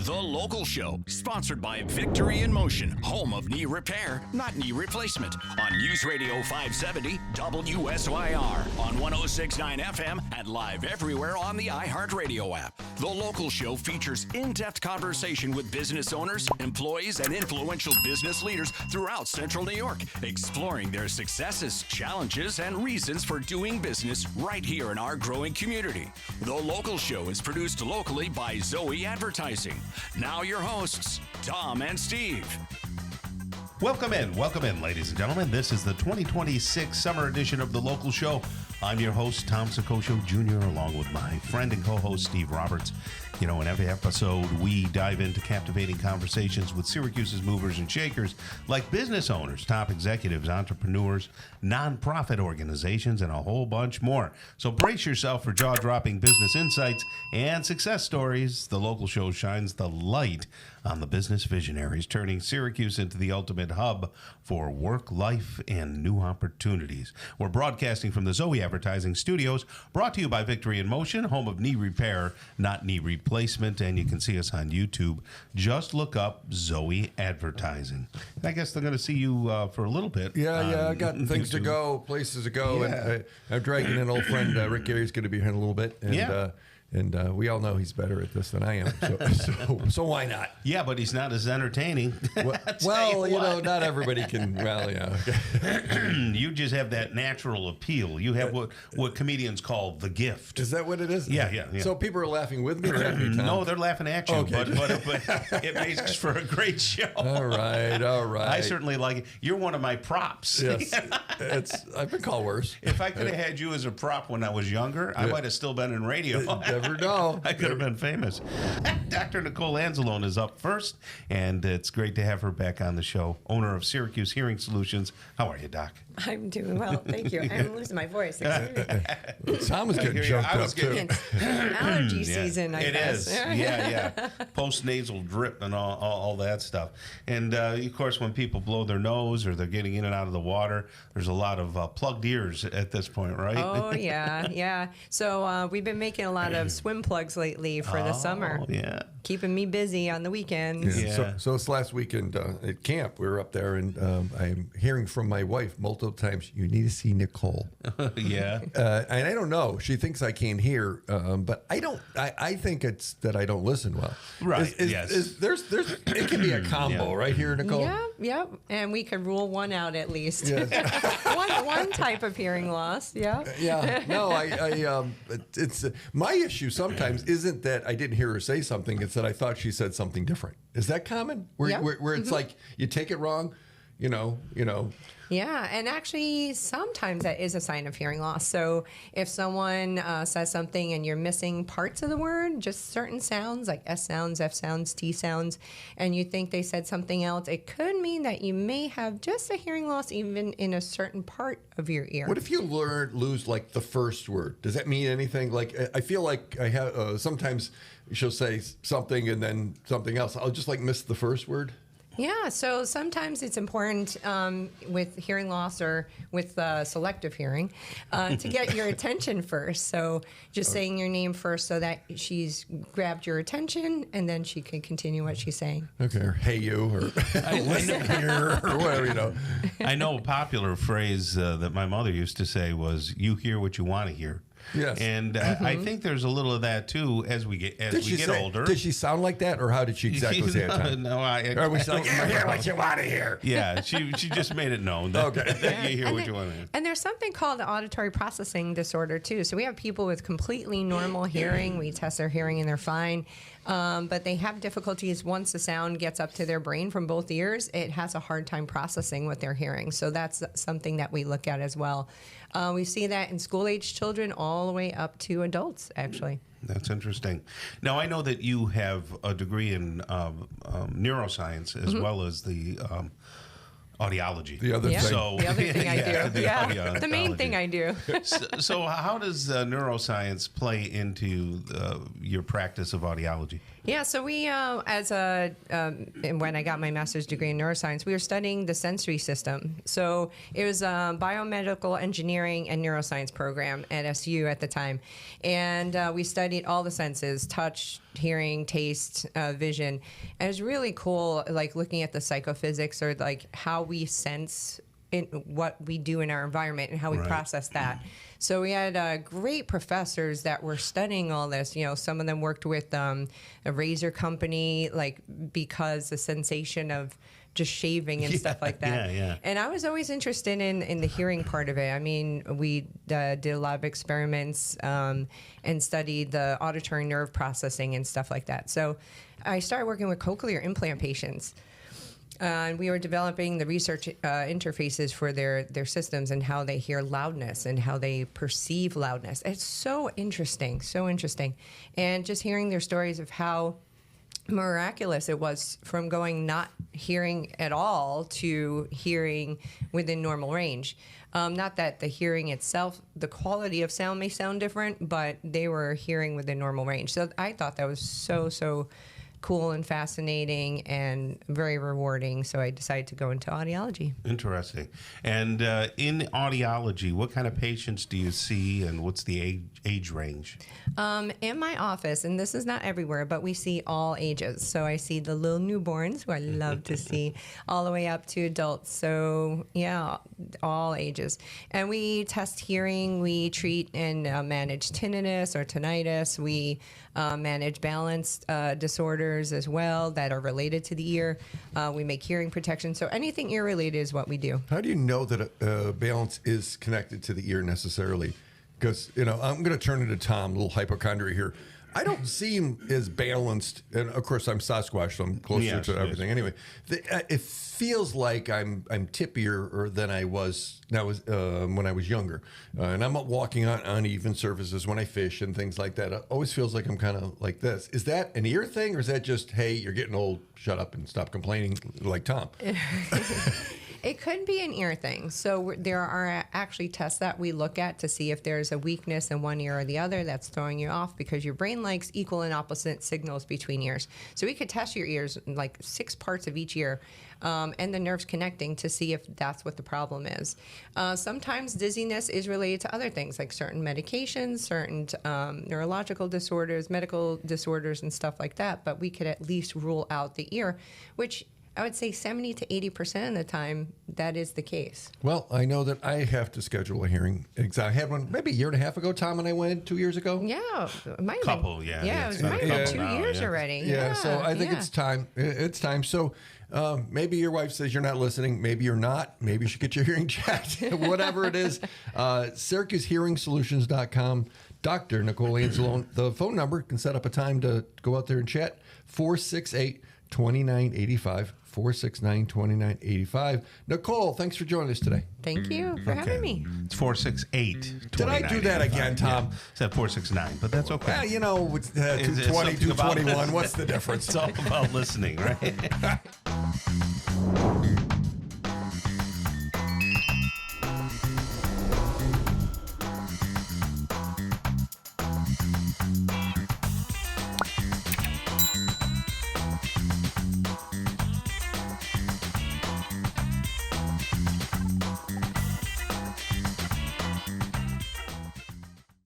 The Local Show, sponsored by Victory in Motion, home of knee repair, not knee replacement, on News Radio 570 WSYR, on 106.9 FM, and live everywhere on the iHeartRadio app. The Local Show features in-depth conversation with business owners, employees, and influential business leaders throughout Central New York, exploring their successes, challenges, and reasons for doing business right here in our growing community. The Local Show is produced locally by Zoe Advertising. Now your hosts, Tom and Steve. Welcome in, ladies and gentlemen. This is the 2026 summer edition of The Local Show. I'm your host, Tom Sicoscio Jr., along with my friend and co-host, Steve Roberts. You know, in every episode, we dive into captivating conversations with Syracuse's movers and shakers, like business owners, top executives, entrepreneurs, nonprofit organizations, and a whole bunch more. So brace yourself for jaw-dropping business insights and success stories. The Local Show shines the light on the business visionaries, turning Syracuse into the ultimate hub for work, life, and new opportunities. We're broadcasting from the Zoe Advertising Studios, brought to you by Victory in Motion, home of knee repair, not knee replacement, and you can see us on YouTube. Just look up Zoe Advertising. And I guess they're going to see you for a little bit. Yeah, I got things to go, places to go, and I'm dragging an old friend, Rick Gary's going to be here in a little bit, and we all know he's better at this than I am, so why not? Yeah, but he's not as entertaining. Well, you know, not everybody can. Well, yeah. Okay. You just have that natural appeal. You have what comedians call the gift. Is that what it is? Yeah. So people are laughing with me or at me, Tom? No, they're laughing at you, Okay. but it makes for a great show. All right. I certainly like it. You're one of my props. Yes, I've been called worse. If I could have had you as a prop when I was younger, I might have still been in radio. Never know. I could have been famous. Dr. Nicole Anzalone is up first, and it's great to have her back on the show. Owner of Syracuse Hearing Solutions. How are you, Doc? I'm doing well, thank you. I'm losing my voice. Tom was getting jumped up, too. It's allergy season, I guess. It is. Yeah. Post-nasal drip and all that stuff. And, of course, when people blow their nose or they're getting in and out of the water, there's a lot of plugged ears at this point, right? Oh, yeah. So we've been making a lot of swim plugs lately for the summer. Yeah. Keeping me busy on the weekends. Yeah. So this last weekend at camp, we were up there, and I'm hearing from my wife multiple times, you need to see Nicole. Yeah. And I don't know. She thinks I can't hear, but I don't. I think it's that I don't listen well. Right. Yes. There's it can be a combo, right here, Nicole. Yeah. And we could rule one out at least. Yes. one type of hearing loss. Yeah. Yeah. No, it's my issue sometimes isn't that I didn't hear her say something. It's that I thought she said something different. Is that common? Where it's like you take it wrong, you know. Yeah, and actually sometimes that is a sign of hearing loss. So if someone says something and you're missing parts of the word, just certain sounds like S sounds, F sounds, T sounds, and you think they said something else, it could mean that you may have just a hearing loss even in a certain part of your ear. What if you lose like the first word? Does that mean anything? Like I feel like I have sometimes she'll say something and then something else. I'll just like miss the first word. Yeah, so sometimes it's important with hearing loss or with selective hearing to get your attention first. So just saying your name first so that she's grabbed your attention and then she can continue what she's saying. Okay, or hey you, or listen here, or whatever, you know. I know a popular phrase that my mother used to say was, you hear what you want to hear. Yes. And I think there's a little of that too as we get older. Did she sound like that, or how did she exactly say it? No, Or we sound, you hear what you want to hear. Yeah, she just made it known that, that you hear what you want to hear. And there's something called auditory processing disorder too. So we have people with completely normal hearing. We test their hearing and they're fine. But they have difficulties once the sound gets up to their brain from both ears. It has a hard time processing what they're hearing. So that's something that we look at as well. We see that in school-age children all the way up to adults, actually. That's interesting. Now, I know that you have a degree in neuroscience as well as the audiology. The other thing. So, the other thing I do. The main audiology. thing I do. So how does neuroscience play into your practice of audiology? Yeah, so we, when I got my master's degree in neuroscience, we were studying the sensory system. So it was a biomedical engineering and neuroscience program at SU at the time. And we studied all the senses, touch, hearing, taste, vision. And it was really cool, like looking at the psychophysics or like how we sense in what we do in our environment and how we process that. So we had great professors that were studying all this. You know, some of them worked with a razor company, like because the sensation of just shaving and stuff like that. And I was always interested in the hearing part of it. I mean, we did a lot of experiments and studied the auditory nerve processing and stuff like that. So I started working with cochlear implant patients. And we were developing the research interfaces for their systems and how they hear loudness and how they perceive loudness. It's so interesting, so interesting. And just hearing their stories of how miraculous it was from going not hearing at all to hearing within normal range. Not that the hearing itself, the quality of sound may sound different, but they were hearing within normal range. So I thought that was so cool and fascinating and very rewarding. So I decided to go into audiology. Interesting. And in audiology, what kind of patients do you see and what's the age range? In my office, and this is not everywhere, but we see all ages. So I see the little newborns, who I love to see, all the way up to adults. So yeah, all ages. And we test hearing, we treat and manage tinnitus or tinnitus. We manage balance disorders as well that are related to the ear. We make hearing protection. So anything ear related is what we do. How do you know that balance is connected to the ear necessarily? Because, you know, I'm going to turn into Tom, a little hypochondria here. I don't seem as balanced, and of course I'm Sasquatch, so I'm closer to everything. Anyway, it feels like I'm tippier than I was when I was younger, and I'm walking on uneven surfaces when I fish and things like that. It always feels like I'm kind of like this. Is that an ear thing, or is that just, hey, you're getting old, shut up and stop complaining, like Tom? It could be an ear thing. So there are actually tests that we look at to see if there's a weakness in one ear or the other that's throwing you off, because your brain likes equal and opposite signals between ears. So we could test your ears, like 6 parts of each ear, and the nerves connecting to see if that's what the problem is. Sometimes dizziness is related to other things, like certain medications, certain neurological disorders, medical disorders, and stuff like that. But we could at least rule out the ear, which I would say 70 to 80% of the time, that is the case. Well, I know that I have to schedule a hearing. I had one maybe a year and a half ago. Tom and I went 2 years ago. Yeah. It might have Couple, been, yeah. Yeah, it might have been 2 years already. Yeah, so I think it's time. It's time. So maybe your wife says you're not listening. Maybe you're not. Maybe you should get your hearing checked. Whatever it is. Syracuse Hearing Solutions.com. Dr. Nicole Anzalone. The phone number, can set up a time to go out there and chat. 468-2985. 469-2985. Nicole, thanks for joining us today. Thank you for having me. It's 468. Did I do that again, Tom? Yeah. It's at 469, but that's okay. Well, you know, 220, 221, what's the difference? It's all about listening, right?